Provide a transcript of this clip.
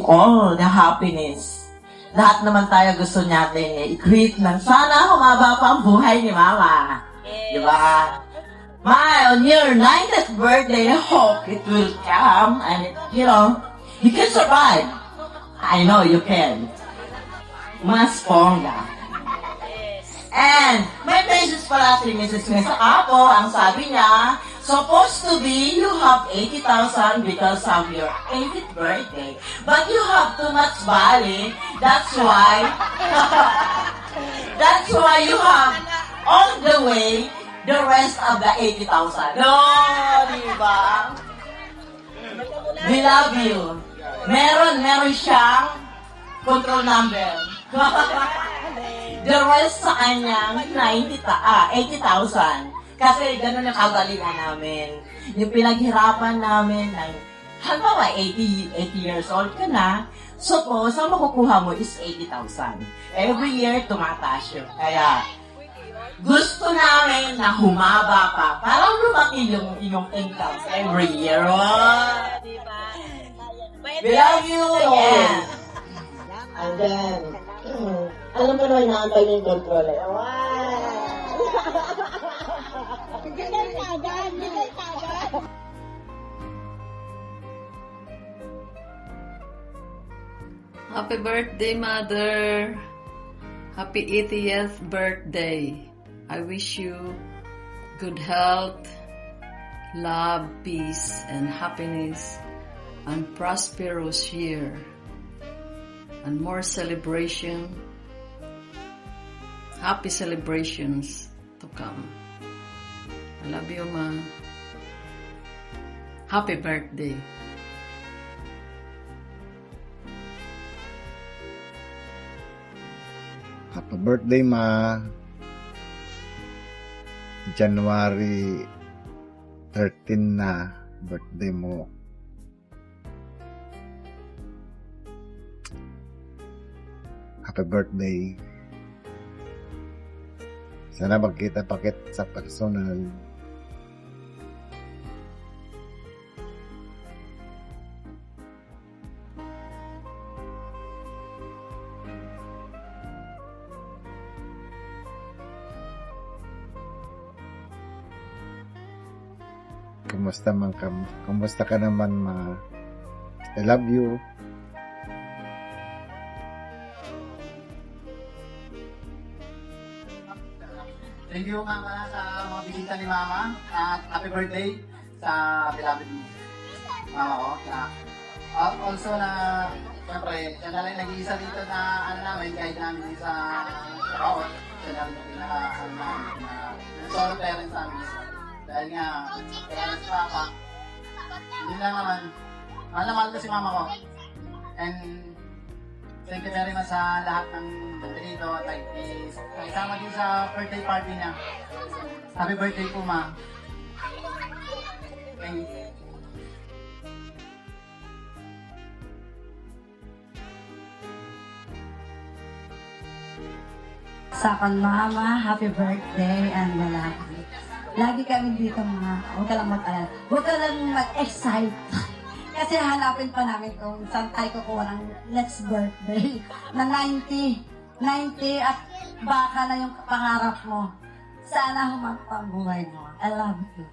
all the happiness. Lahat naman tayo gusto natin i-greet ng sana humaba pa ang buhay ni Mama. Diba? Ma, on your 90th birthday, I hope it will come and, you can survive. I know you can. Mas ponga. And may message pala si Mrs. Mesa Apo, ang sabi niya, supposed to be you have 80,000 because of your 80th birthday. But you have too much value. That's why you have all the way the rest of the 80,000. No, diba? We love you. Meron siyang control number. The rest sa kanyang 80,000. Kasi gano'n ang kagalingan namin. Yung pinaghirapan namin ng, halimbawa, 80 years old ka na, suppose, ang makukuha mo is 80,000. Every year, tumataas yun. Kaya, gusto namin na humaba pa. Parang lumaki yung inyong income every year. Oh. We love you! Yeah. And then, alam mo naman, inaantay niyo yung control. Wow! Happy birthday, Mother! Happy 80th birthday! I wish you good health, love, peace, and happiness, and prosperous year, and more celebration, happy celebrations to come. I love you, Ma. Happy birthday. Happy birthday, Ma. January 13 na birthday mo. Happy birthday. Sana magkita pakit sa personal. Kumusta ka naman, Ma? I love you. Thank you nga pala sa mga bisita ni Mama at happy birthday sa beloved Mama ko. Also na, siyempre, siya na lang nag-iisa dito na namin, kahit namin sa Raot. Siya na rin yung namin na solo parents namin. Dahil nga, kaya si Papa, hindi lang naman, mahal na mahal ko si Mama ko. And thank you very much sa lahat ng dito at isama din sa birthday party niya. Happy birthday po, Ma. Thank you. Sa akin, Mama, happy birthday and lagi kami dito, Ma. Huwag ka lang mag-alala. Huwag ka lang mag-excite. Kasi hanapin pa namin kung saan tayo kukuha ng next birthday na 90 at baka na yung pangarap mo. Sana humapa ang buhay mo. I love you.